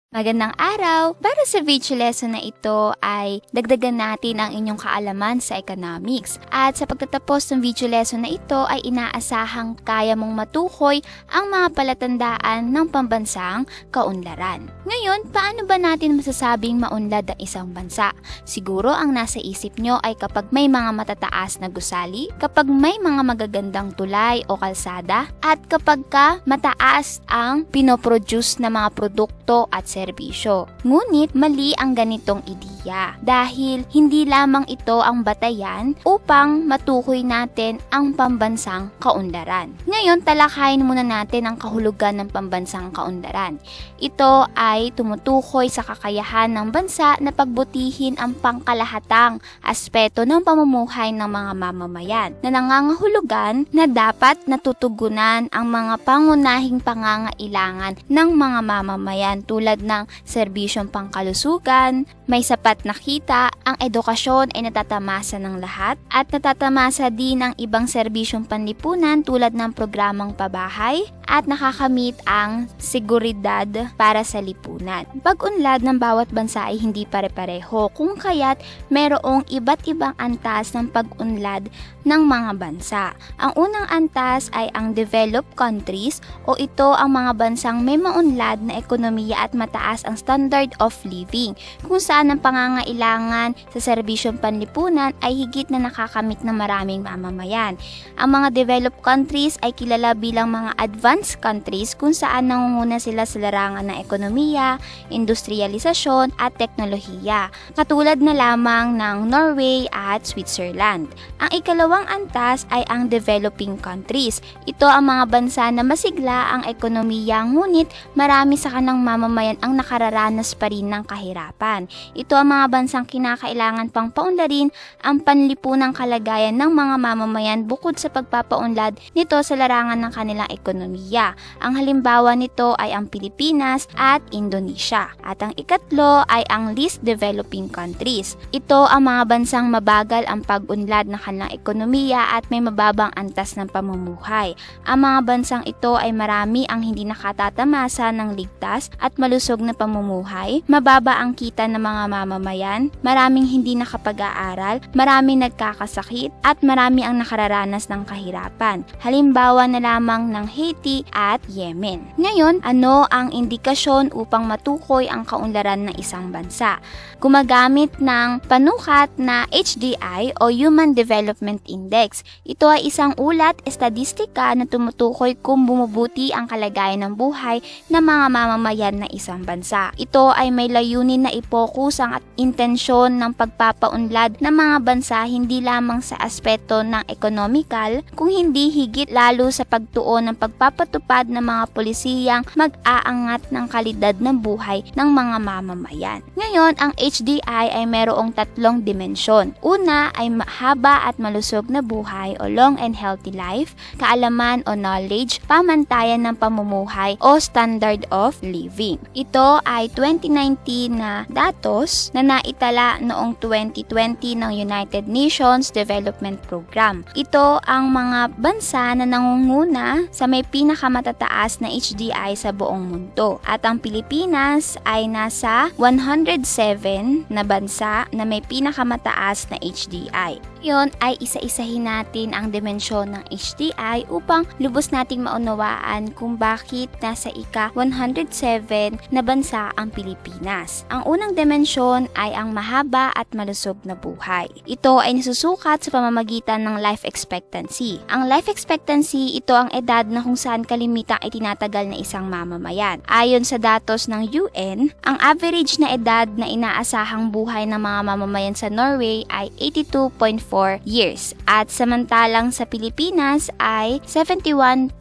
Magandang araw! Para sa video lesson na ito ay dagdagan natin ang inyong kaalaman sa economics. At sa pagtatapos ng video lesson na ito ay inaasahang kaya mong matukoy ang mga palatandaan ng pambansang kaunlaran. Ngayon, paano ba natin masasabing maunlad ang isang bansa? Siguro ang nasa isip nyo ay kapag may mga matataas na gusali, kapag may mga magagandang tulay o kalsada, at kapag mataas ang pinoproduce na mga produkto at serbisyo. Ngunit mali ang ganitong ideya dahil hindi lamang ito ang batayan upang matukoy natin ang pambansang kaunlaran. Ngayon, talakayin muna natin ang kahulugan ng pambansang kaunlaran. Ito ay tumutukoy sa kakayahan ng bansa na pagbutihin ang pangkalahatang aspeto ng pamumuhay ng mga mamamayan na nangangahulugan na dapat natutugunan ang mga pangunahing pangangailangan ng mga mamamayan tulad ng serbisyong pangkalusugan, may sapat na kita, ang edukasyon ay natatamasa ng lahat at natatamasa din ang ibang serbisyong panlipunan tulad ng programang pabahay at nakakamit ang seguridad para sa lipunan. Pag-unlad ng bawat bansa ay hindi pare-pareho kung kaya't merong iba't ibang antas ng pag-unlad ng mga bansa. Ang unang antas ay ang developed countries o ito ang mga bansang may maunlad na ekonomiya at mataas ang standard of living kung saan ang pangangailangan sa serbisyong panlipunan ay higit na nakakamit ng maraming mamamayan. Ang mga developed countries ay kilala bilang mga advanced countries kung saan nangunguna sila sa larangan ng ekonomiya, industrialisasyon at teknolohiya, katulad na lamang ng Norway at Switzerland. Ang ikalawang antas ay ang developing countries. Ito ang mga bansa na masigla ang ekonomiya ngunit marami sa kanang mamamayan ang nakararanas pa rin ng kahirapan. Ito ang mga bansang kinakailangan pang paunlarin ang panlipunang kalagayan ng mga mamamayan bukod sa pagpapaunlad nito sa larangan ng kanilang ekonomiya. Ang halimbawa nito ay ang Pilipinas at Indonesia. At ang ikatlo ay ang least developing countries. Ito ang mga bansang mabagal ang pag-unlad ng kanilang ekonomiya at may mababang antas ng pamumuhay. Ang mga bansang ito ay marami ang hindi nakatatamasa ng ligtas at malusog na pamumuhay, mababa ang kita ng mga mamamayan, maraming hindi nakapag-aaral, maraming nagkakasakit, at marami ang nakararanas ng kahirapan. Halimbawa na lamang ng Haiti at Yemen. Ngayon, ano ang indikasyon upang matukoy ang kaunlaran ng isang bansa? Gumagamit ng panukat na HDI o Human Development Index. Ito ay isang ulat estadistika na tumutukoy kung bumubuti ang kalagayan ng buhay ng mga mamamayan ng isang bansa. Ito ay may layunin na ipokus ang intensyon ng pagpapaunlad ng mga bansa hindi lamang sa aspeto ng ekonomikal, kung hindi higit lalo sa pagtuon ng pagpapatupad ng mga polisiyang mag-aangat ng kalidad ng buhay ng mga mamamayan. Ngayon, ang HDI ay mayroong tatlong dimensyon. Una ay mahaba at malusog na buhay o long and healthy life, kaalaman o knowledge, pamantayan ng pamumuhay o standard of living. Ito ay 2019 na datos na naitala noong 2020 ng United Nations Development Program. Ito ang mga bansa na nangunguna sa may pinakamatataas na HDI sa buong mundo. At ang Pilipinas ay nasa 107 na bansa na may pinakamataas na HDI. Yun ay isa-isahin natin ang dimensyon ng HDI upang lubos nating maunawaan kung bakit nasa ika-107 na bansa ang Pilipinas. Ang unang dimensyon ay ang mahaba at malusog na buhay. Ito ay nasusukat sa pamamagitan ng life expectancy. Ang life expectancy, ito ang edad na kung saan kalimitang itinatagal na isang mamamayan. Ayon sa datos ng UN, ang average na edad na inaasahang buhay ng mga mamamayan sa Norway ay 82.4 years at samantalang sa Pilipinas ay 71.2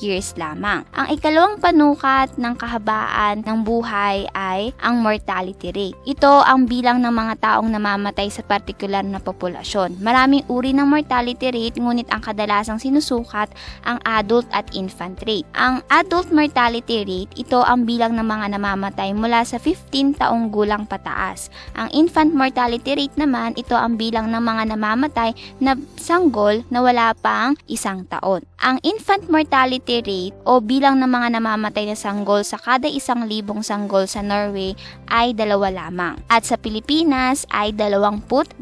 years lamang. Ang ikalawang panukat ng kahabaan ng buhay ay ang mortality rate. Ito Ito ang bilang ng mga taong namamatay sa partikular na populasyon. Maraming uri ng mortality rate, ngunit ang kadalasang sinusukat ang adult at infant rate. Ang adult mortality rate, ito ang bilang ng mga namamatay mula sa 15 taong gulang pataas. Ang infant mortality rate naman, ito ang bilang ng mga namamatay na sanggol na wala pang 1 taon. Ang infant mortality rate o bilang ng mga namamatay na sanggol sa kada 1,000 sanggol sa Norway ay 2 lamang. At sa Pilipinas ay 22.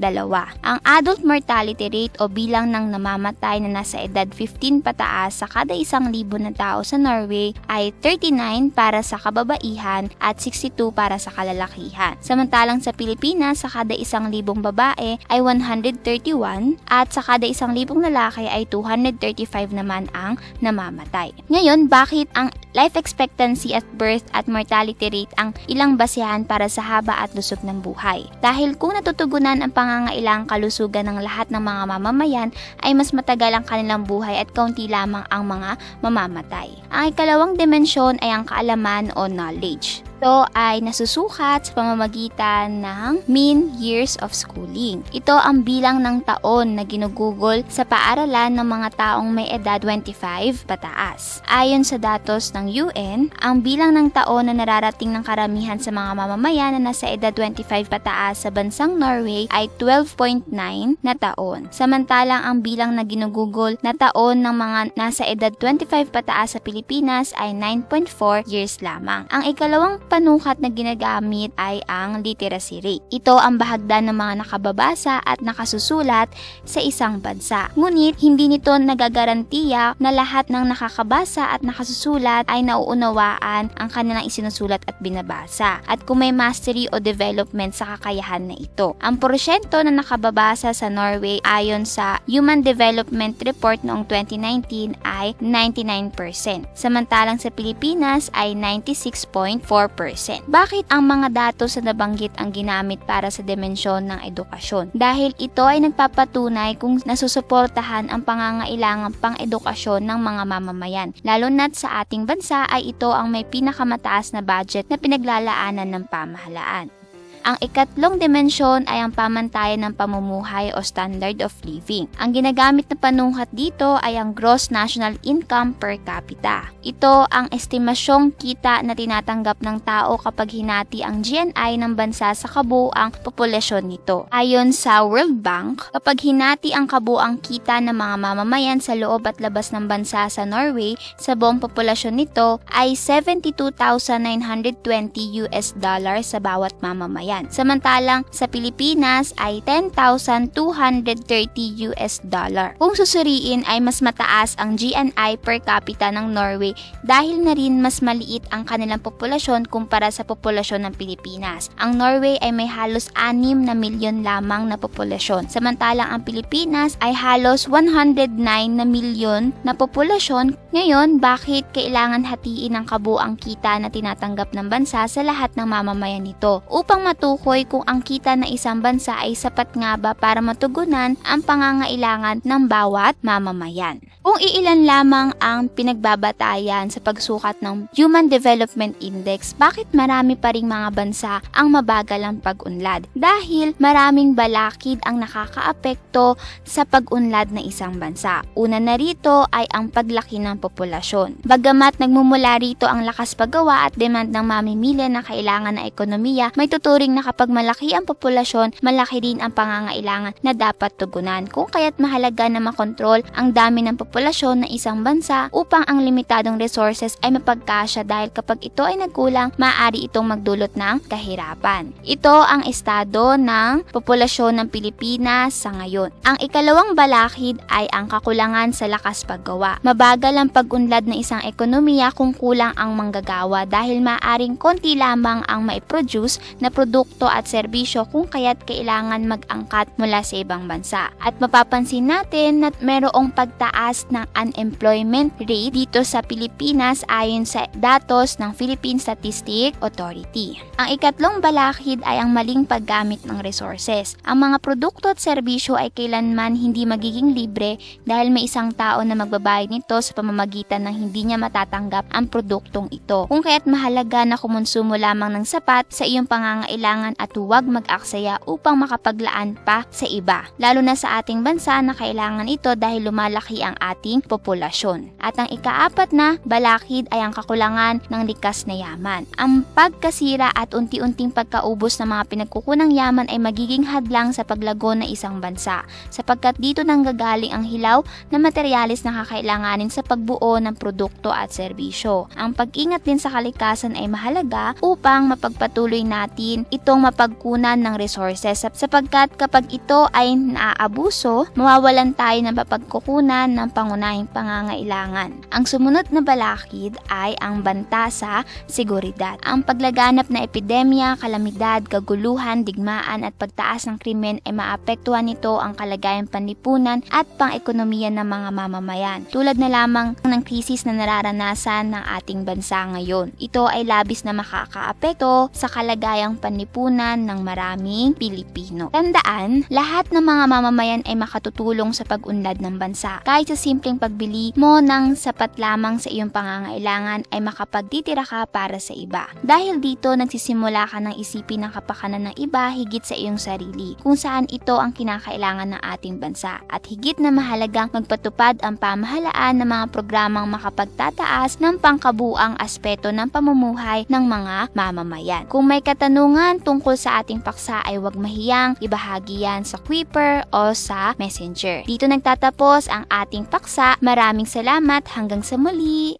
Ang adult mortality rate o bilang ng namamatay na nasa edad 15 pataas sa kada 1,000 na tao sa Norway ay 39 para sa kababaihan at 62 para sa kalalakihan. Samantalang sa Pilipinas, sa kada 1,000 babae ay 131 at sa kada 1,000 lalaki ay 235 naman ang namamatay. Ngayon, bakit ang life expectancy at birth at mortality rate ang ilang basehan para sa haba at lusog ng buhay? Dahil kung natutugunan ang pangangailangang kalusugan ng lahat ng mga mamamayan, ay mas matagal ang kanilang buhay at kaunti lamang ang mga mamamatay. Ang ikalawang dimensyon ay ang kaalaman o knowledge. Ito ay nasusukat sa pamamagitan ng mean years of schooling. Ito ang bilang ng taon na ginugugol sa paaralan ng mga taong may edad 25 pataas. Ayon sa datos ng UN, ang bilang ng taon na nararating ng karamihan sa mga mamamayan na nasa edad 25 pataas sa bansang Norway ay 12.9 na taon. Samantalang ang bilang na ginugugol na taon ng mga nasa edad 25 pataas sa Pilipinas ay 9.4 years lamang. Ang ikalawang panukat na ginagamit ay ang literacy rate. Ito ang bahagdan ng mga nakababasa at nakasusulat sa isang bansa. Ngunit hindi nito nagagarantiya na lahat ng nakakabasa at nakasusulat ay nauunawaan ang kanilang isinusulat at binabasa, at kung may mastery o development sa kakayahan na ito. Ang porsyento na nakababasa sa Norway ayon sa Human Development Report noong 2019 ay 99%. Samantalang sa Pilipinas ay 96.4%. Bakit ang mga datos na nabanggit ang ginamit para sa dimensyon ng edukasyon? Dahil ito ay nagpapatunay kung nasusuportahan ang pangangailangang pang-edukasyon ng mga mamamayan. Lalo na't sa ating bansa ay ito ang may pinakamataas na budget na pinaglalaanan ng pamahalaan. Ang ikatlong dimensyon ay ang pamantayan ng pamumuhay o standard of living. Ang ginagamit na panukat dito ay ang gross national income per capita. Ito ang estimasyong kita na tinatanggap ng tao kapag hinati ang GNI ng bansa sa kabuuang populasyon nito. Ayon sa World Bank, kapag hinati ang kabuuang kita ng mga mamamayan sa loob at labas ng bansa sa Norway sa buong populasyon nito ay $72,920 sa bawat mamamayan. Samantalang sa Pilipinas ay $10,230. Kung susuriin ay mas mataas ang GNI per capita ng Norway dahil na rin mas maliit ang kanilang populasyon kumpara sa populasyon ng Pilipinas. Ang Norway ay may halos 6 na milyon lamang na populasyon, samantalang ang Pilipinas ay halos 109 na milyon na populasyon. Ngayon, bakit kailangan hatiin ang kabuuang kita na tinatanggap ng bansa sa lahat ng mamamayan nito? Upang matukoy kung ang kita ng isang bansa ay sapat nga ba para matugunan ang pangangailangan ng bawat mamamayan. Kung iilan lamang ang pinagbabatayan sa pagsukat ng Human Development Index, bakit marami pa ring mga bansa ang mabagal ang pag-unlad? Dahil maraming balakid ang nakakaapekto sa pag-unlad ng isang bansa. Una na rito ay ang paglaki ng populasyon. Bagamat nagmumula rito ang lakas paggawa at demand ng mamimili na kailangan ng ekonomiya, may tuturing na kapag malaki ang populasyon, malaki rin ang pangangailangan na dapat tugunan. Kung kaya't mahalaga na makontrol ang dami ng populasyon ng isang bansa upang ang limitadong resources ay mapagkasya, dahil kapag ito ay nagkulang, maaari itong magdulot ng kahirapan. Ito ang estado ng populasyon ng Pilipinas sa ngayon. Ang ikalawang balakid ay ang kakulangan sa lakas paggawa. Mabagal ang pag-unlad ng isang ekonomiya kung kulang ang manggagawa, dahil maaring konti lamang ang maiproduce na produkto at serbisyo kung kaya't kailangan mag-angkat mula sa ibang bansa. At mapapansin natin na mayroong pagtaas ng unemployment rate dito sa Pilipinas ayon sa datos ng Philippine Statistics Authority. Ang ikatlong balakid ay ang maling paggamit ng resources. Ang mga produkto at serbisyo ay kailanman hindi magiging libre dahil may isang tao na magbabayad nito sa pamamagitan ng hindi niya matatanggap ang produktong ito. Kung kaya't mahalaga na kumonsumo lamang ng sapat sa iyong pangangailangan pangangailangan at huwag mag-aksaya upang makapaglaan pa sa iba. Lalo na sa ating bansa na kailangan ito dahil lumalaki ang ating populasyon. At ang ikaapat na balakid ay ang kakulangan ng likas na yaman. Ang pagkasira at unti-unting pagkaubos ng mga pinagkukunang yaman ay magiging hadlang sa paglago ng isang bansa, sapagkat dito nanggagaling ang hilaw na materyales na kakailanganin sa pagbuo ng produkto at serbisyo. Ang pag-ingat din sa kalikasan ay mahalaga upang mapagpatuloy natin itong mapagkunan ng resources, sapagkat kapag ito ay naaabuso, mawawalan tayo ng mapagkukunan ng pangunahing pangangailangan. Ang sumunod na balakid ay ang banta sa seguridad. Ang paglaganap na epidemya, kalamidad, kaguluhan, digmaan at pagtaas ng krimen ay maapektuhan nito ang kalagayang panlipunan at pang-ekonomiya ng mga mamamayan. Tulad na lamang ng krisis na nararanasan ng ating bansa ngayon. Ito ay labis na makakaapekto sa kalagayang panlipunan ng maraming Pilipino. Tandaan, lahat ng mga mamamayan ay makatutulong sa pag-unlad ng bansa. Kahit sa simpleng pagbili mo ng sapat lamang sa iyong pangangailangan ay makapagtitira ka para sa iba. Dahil dito, nagsisimula ka ng isipin ang kapakanan ng iba higit sa iyong sarili, kung saan ito ang kinakailangan ng ating bansa. At higit na mahalagang magpatupad ang pamahalaan ng mga programang makapagtataas ng pangkabuang aspeto ng pamumuhay ng mga mamamayan. Kung may katanungan tungkol sa ating paksa ay huwag mahiyang ibahagi yan sa Kuiper o sa Messenger. Dito nagtatapos ang ating paksa. Maraming salamat, hanggang sa muli!